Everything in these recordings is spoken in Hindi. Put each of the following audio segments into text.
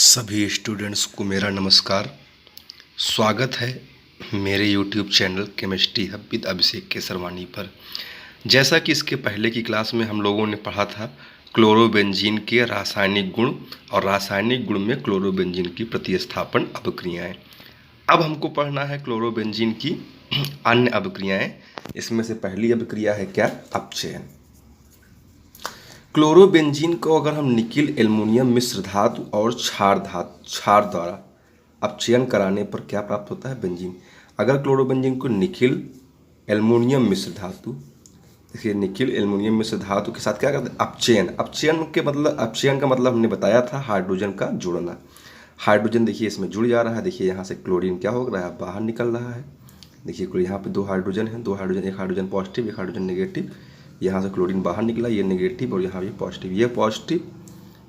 सभी स्टूडेंट्स को मेरा नमस्कार। स्वागत है मेरे YouTube channel chemistry hub with Abhishek Kesarwani पर। जैसा कि इसके पहले की क्लास में हम लोगों ने पढ़ा था क्लोरोबेंजीन के रासायनिक गुण और रासायनिक गुण में क्लोरोबेंजीन की प्रतिस्थापन अभिक्रियाएं। अब हमको पढ़ना है क्लोरोबेंजीन की अन्य अभिक्रियाएं। इसमें से पहली अभिक्रिया है क्या? अपचयन। क्लोरोबेंजीन को अगर हम निकिल एल्युमिनियम मिश्र धातु और क्षार द्वारा अपचयन कराने पर क्या प्राप्त होता है? बेंजीन। अगर क्लोरोबेंजीन को निकिल एल्युमिनियम मिश्र धातु, देखिए निकिल एल्युमिनियम मिश्र धातु के साथ क्या करते हैं? अपचयन। अपचयन का मतलब हमने बताया था हाइड्रोजन का जुड़ना। हाइड्रोजन देखिए इसमें जुड़ जा रहा है। देखिए यहाँ से क्लोरीन क्या हो रहा है? बाहर निकल रहा है। देखिए यहाँ पे दो हाइड्रोजन है, एक हाइड्रोजन पॉजिटिव, एक हाइड्रोजन नेगेटिव। यहाँ से क्लोरीन बाहर निकला, ये नेगेटिव और यहाँ ये पॉजिटिव।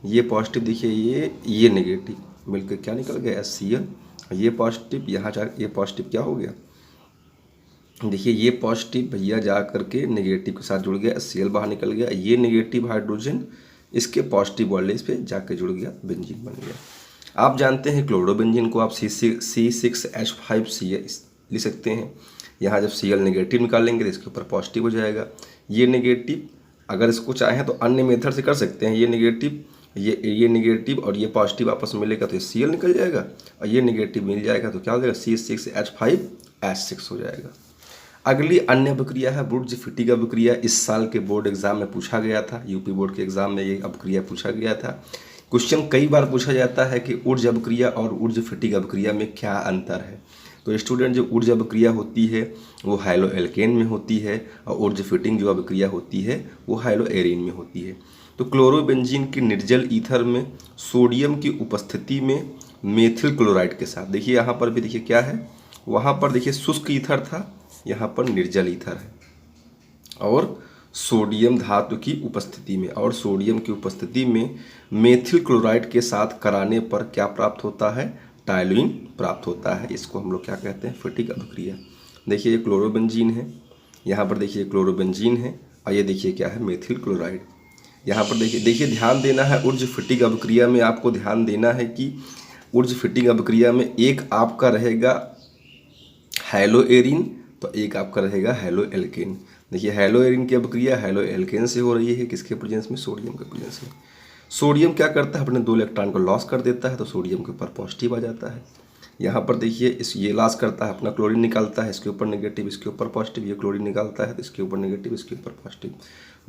ये पॉजिटिव देखिए, ये नेगेटिव मिलकर क्या निकल गया? HCl। ये पॉजिटिव यहाँ जा, ये पॉजिटिव क्या हो गया? देखिए ये पॉजिटिव भैया जा करके नेगेटिव के साथ जुड़ गया, HCl बाहर निकल गया। ये नेगेटिव हाइड्रोजन इसके पॉजिटिव वाले पे जाके जुड़ गया, बेंजीन बन गया। आप जानते हैं क्लोरोबेंजीन को आप C6H5Cl लिख सकते हैं। यहाँ जब Cl नेगेटिव निकालेंगे तो इसके ऊपर पॉजिटिव हो जाएगा। ये नेगेटिव अगर इसको चाहें तो अन्य मेथड से कर सकते हैं। ये नेगेटिव और ये पॉजिटिव आपस में मिलेगा तो ये Cl निकल जाएगा, और ये नेगेटिव मिल जाएगा तो क्या हो जाएगा? C6H5S6 हो जाएगा। अगली अन्य अभिक्रिया है वुर्ज-फिटिंग अभिक्रिया। इस साल के बोर्ड एग्जाम में पूछा गया था, यूपी बोर्ड के एग्जाम में ये अभिक्रिया पूछा गया था। क्वेश्चन कई बार पूछा जाता है कि ऊर्ज अभिक्रिया और वुर्ज-फिटिंग अभिक्रिया में क्या अंतर है। तो स्टूडेंट, जो ऊर्ज अभिक्रिया होती है वो हाइलो एल्केन में होती है, और ऊर्ज-फिटिंग जो अभिक्रिया होती है वो हाइलो एरीन में होती है। तो क्लोरोबेंजीन की निर्जल ईथर में सोडियम की उपस्थिति में मेथिल क्लोराइड के साथ, देखिए यहाँ पर भी देखिए क्या है, वहाँ पर देखिए शुष्क ईथर था, यहाँ पर निर्जल ईथर है, और सोडियम धातु की उपस्थिति में मेथिल क्लोराइड के साथ कराने पर क्या प्राप्त होता है? टायलुइन प्राप्त होता है। इसको हम लोग क्या कहते हैं? फिटिंग अभिक्रिया। देखिए ये क्लोरोबेंजीन है, यहाँ पर देखिए क्लोरोबेंजीन है, और ये देखिए क्या है? Methyl chloride. यहाँ पर देखिए ध्यान देना है ऊर्ज फिटिंग अभिक्रिया में, आपको ध्यान देना है कि ऊर्ज फिटिंग अभिक्रिया में एक आपका रहेगा हाइलो एरीन, तो एक आपका रहेगा हाइलो एल्केन। देखिए हाइलो एरीन की अभिक्रिया हाइलो एल्केन से हो रही है, किसके प्रेजेंस में? सोडियम के प्रेजेंस में। सोडियम क्या करता है? अपने 2 इलेक्ट्रॉन को लॉस कर देता है, तो सोडियम के ऊपर पॉजिटिव आ जाता है। यहाँ पर देखिए ये लॉस करता है, अपना क्लोरीन निकालता है, इसके ऊपर नेगेटिव, इसके ऊपर पॉजिटिव। ये क्लोरीन निकालता है तो इसके ऊपर नेगेटिव, इसके ऊपर पॉजिटिव।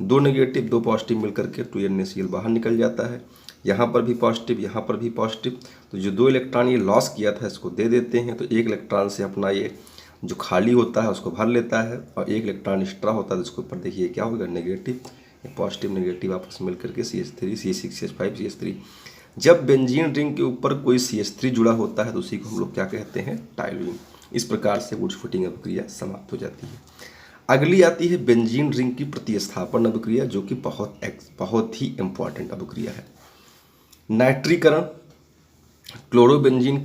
2 नेगेटिव 2 पॉजिटिव मिल करके 2NaCl बाहर निकल जाता है। यहाँ पर भी पॉजिटिव, यहाँ पर भी पॉजिटिव। तो जो 2 इलेक्ट्रॉन ये लॉस किया था इसको दे देते हैं, तो 1 इलेक्ट्रॉन से अपना ये जो खाली होता है उसको भर लेता है, और 1 इलेक्ट्रॉन एक्स्ट्रा होता है तो इसके ऊपर देखिए क्या होगा? नेगेटिव। पॉजिटिव नेगेटिव आपस में मिलकर के CH3 C6H5 CH3। जब बेंजीन रिंग के ऊपर कोई CH3 जुड़ा होता है तो उसी को हम लोग क्या कहते हैं? टायलुइन। इस प्रकार से वुर्ज फिटिंग अभिक्रिया समाप्त हो जाती है। अगली आती है बेंजीन रिंग की प्रतिस्थापन अभिक्रिया, जो कि बहुत ही इंपॉर्टेंट अभिक्रिया है। नाइट्रीकरण। क्लोरोबेंजीन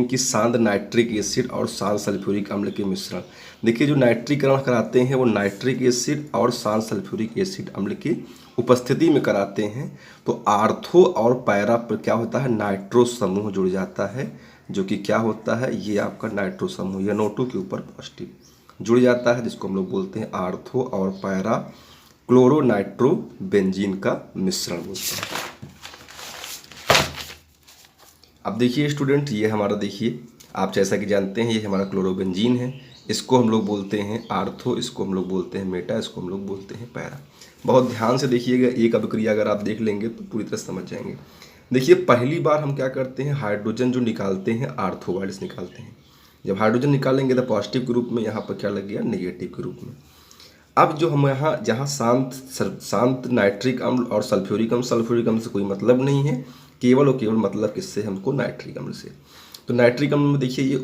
की सांद्र नाइट्रिक एसिड और सांद्र सल्फ्यूरिक अम्ल के मिश्रण। देखिए जो नाइट्रीकरण कराते हैं वो नाइट्रिक एसिड और सांद्र सल्फ्यूरिक एसिड अम्ल की उपस्थिति में कराते हैं। तो आर्थो और पैरा पर क्या होता है? नाइट्रो समूह जुड़ जाता है, जो कि क्या होता है? ये आपका नाइट्रो समूह NO2 के ऊपर पॉजिटिव जुड़ जाता है, जिसको हम लोग बोलते हैं आर्थो और पैरा क्लोरो नाइट्रो बेंजीन का मिश्रण बोलते हैं। अब देखिए स्टूडेंट, ये हमारा देखिए आप जैसा कि जानते हैं ये हमारा क्लोरोबेंजीन है। इसको हम लोग बोलते हैं आर्थो, इसको हम लोग बोलते हैं मेटा, इसको हम लोग बोलते हैं पैरा। बहुत ध्यान से देखिएगा, एक अभिक्रिया अगर आप देख लेंगे तो पूरी तरह समझ जाएंगे। देखिए पहली बार हम क्या करते हैं? हाइड्रोजन जो निकालते हैं आर्थो वाइल्स निकालते हैं। जब हाइड्रोजन निकालेंगे तो पॉजिटिव के रूप में, यहाँ पर क्या लग गया? नेगेटिव के रूप में। अब जो हम यहाँ जहाँ शांत नाइट्रिक अम्ल और सल्फ्यूरिक अम्ल से कोई मतलब नहीं है, केवल और केवल मतलब किससे? हमको नाइट्रिक अम्ल से। तो नाइट्रिक अम्ल में देखिए ये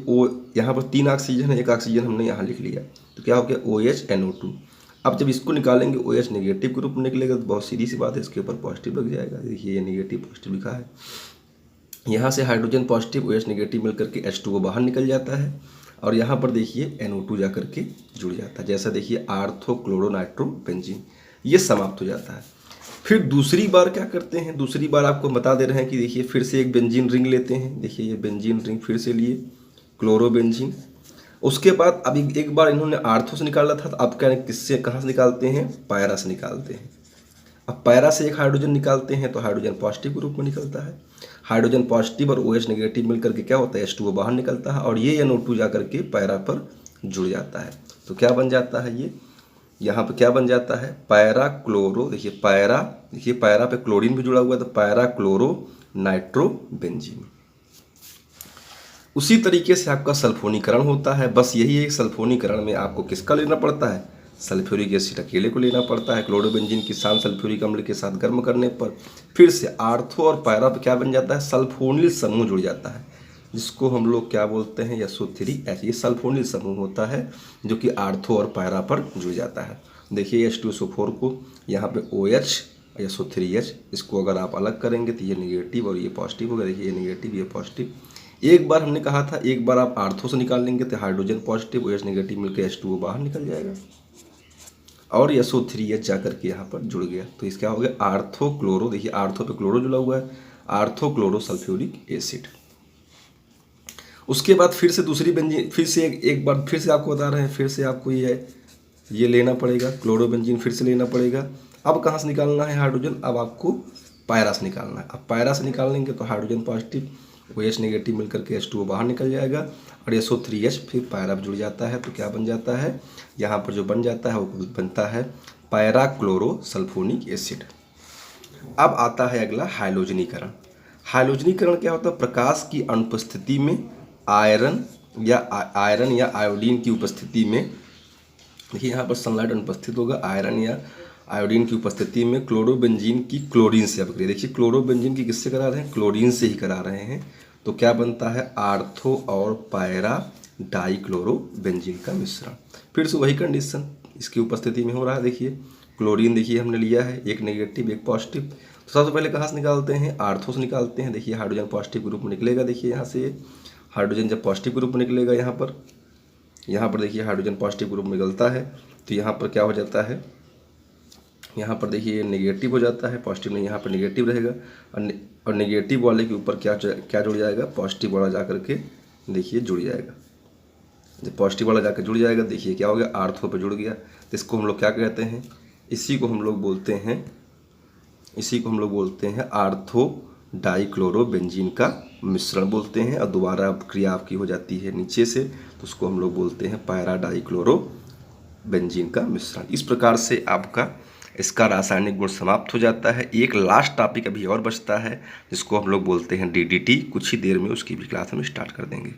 यहाँ पर 3 ऑक्सीजन है, 1 ऑक्सीजन हमने यहाँ लिख लिया, तो क्या हो गया? OH NO2। अब जब इसको निकालेंगे OH नेगेटिव के रूप में निकलेगा, तो बहुत सीधी सी बात है, इसके ऊपर पॉजिटिव लग जाएगा। देखिए ये नेगेटिव पॉजिटिव लिखा है। यहाँ से हाइड्रोजन पॉजिटिव OH नेगेटिव मिल करके H2O बाहर निकल जाता है, और यहाँ पर देखिए NO2 जा करके जुड़ जाता है। जैसा देखिए आर्थो क्लोरो नाइट्रो बेंजीन, ये समाप्त हो जाता है। फिर दूसरी बार क्या करते हैं, दूसरी बार आपको बता दे रहे हैं कि देखिए फिर से एक बेंजीन रिंग लेते हैं। देखिए ये बेंजीन रिंग फिर से लिए, क्लोरोबेंजीन। उसके बाद अभी एक बार इन्होंने आर्थो से निकाला था, तो अब क्या किससे कहाँ से निकालते हैं, पैरा से निकालते हैं। अब पैरा से एक हाइड्रोजन निकालते हैं तो हाइड्रोजन पॉजिटिव के रूप में निकलता है। हाइड्रोजन पॉजिटिव और OH नेगेटिव मिलकर के क्या होता है, H2O बाहर निकलता है और ये NO2 जा करके पैरा पर जुड़ जाता है। तो क्या बन जाता है, ये यहाँ पे क्या बन जाता है, पैरा क्लोरो। देखिए पैरा पे क्लोरीन भी जुड़ा हुआ है, तो पैरा क्लोरो नाइट्रोबेंजीन। उसी तरीके से आपका सल्फोनीकरण होता है। बस यही है, सल्फोनीकरण में आपको किसका लेना पड़ता है, सल्फ्यूरिक एसिड अकेले को लेना पड़ता है। क्लोरोबेंजीन की शान सल्फ्यूरिक अम्ल के साथ गर्म करने पर फिर से आर्थो और पैरा पे क्या बन जाता है, सल्फोनिल समूह जुड़ जाता है, जिसको हम लोग क्या बोलते हैं, SO3H। ये सल्फोनिल समूह होता है जो कि आर्थो और पैरा पर जुड़ जाता है। देखिए H2SO4 को यहाँ पे OH SO3H, इसको अगर आप अलग करेंगे तो ये निगेटिव और ये पॉजिटिव होगा। देखिए ये निगेटिव ये पॉजिटिव। एक बार हमने कहा था, एक बार आप आर्थो से निकाल लेंगे तो हाइड्रोजन पॉजिटिव OH नेगेटिव मिलकर H2O बाहर निकल जाएगा और SO3H जाकर के यहाँ पर जुड़ गया। तो इसका हो गया आर्थो क्लोरो। देखिए आर्थो पे क्लोरो जुड़ा हुआ है, आर्थो क्लोरो सल्फ्यूरिक एसिड। उसके बाद फिर से दूसरी बेंजीन, फिर से एक बार फिर से आपको बता रहे हैं, फिर से आपको ये लेना पड़ेगा, क्लोरोबेंजीन फिर से लेना पड़ेगा। अब कहाँ से निकालना है हाइड्रोजन, अब आपको पैरा से निकालना है। अब पैरा से निकालेंगे तो हाइड्रोजन पॉजिटिव OH नेगेटिव मिलकर के H2O बाहर निकल जाएगा और SO3H फिर पैरा जुड़ जाता है। तो क्या बन जाता है, यहाँ पर जो बन जाता है वो बनता है पैरा क्लोरो सल्फोनिक एसिड। अब आता है अगला हाइलोजनीकरण। हाइलोजनीकरण क्या होता है, प्रकाश की अनुपस्थिति में आयरन या आयोडीन की उपस्थिति में, देखिए यहाँ पर सनलाइट अनुपस्थित होगा, आयरन या आयोडीन की उपस्थिति में क्लोरोबेंजीन की क्लोरीन से अपग्रेड। देखिए क्लोरोबेंजीन की किससे करा रहे हैं, क्लोरीन से ही करा रहे हैं। तो क्या बनता है, आर्थो और पैरा डाइक्लोरोबेंजीन का मिश्रण। फिर से वही कंडीशन इसकी उपस्थिति में हो रहा है। देखिए क्लोरीन देखिए हमने लिया है, एक नेगेटिव एक पॉजिटिव। तो सबसे पहले कहाँ से निकालते हैं, आर्थो से निकालते हैं। देखिए हाइड्रोजन पॉजिटिव के रूप में निकलेगा। देखिए यहाँ से हाइड्रोजन जब पॉजिटिव के रूप में निकलेगा, यहाँ पर देखिए हाइड्रोजन पॉजिटिव के रूप में निकलता है, तो यहाँ पर क्या हो जाता है, यहाँ पर देखिए नेगेटिव हो जाता है, पॉजिटिव नहीं, यहाँ पर नेगेटिव रहेगा और नेगेटिव वाले के ऊपर क्या जुड़ जाएगा, पॉजिटिव वाला जा करके देखिए जुड़ जाएगा। जब पॉजिटिव वाला जाकर जुड़ जाएगा, देखिए क्या हो गया, आर्थो पे जुड़ गया। तो इसको हम लोग क्या कहते हैं, इसी को हम लोग बोलते हैं आर्थो डाइक्लोरोबेंजीन का मिश्रण बोलते हैं। और दोबारा क्रिया आपकी हो जाती है नीचे से, तो उसको हम लोग बोलते हैं पैरा डाइक्लोरोबेंजीन का मिश्रण। इस प्रकार से आपका इसका रासायनिक गुण समाप्त हो जाता है। एक लास्ट टॉपिक अभी और बचता है जिसको हम लोग बोलते हैं DDT। कुछ ही देर में उसकी भी क्लास हम स्टार्ट कर देंगे।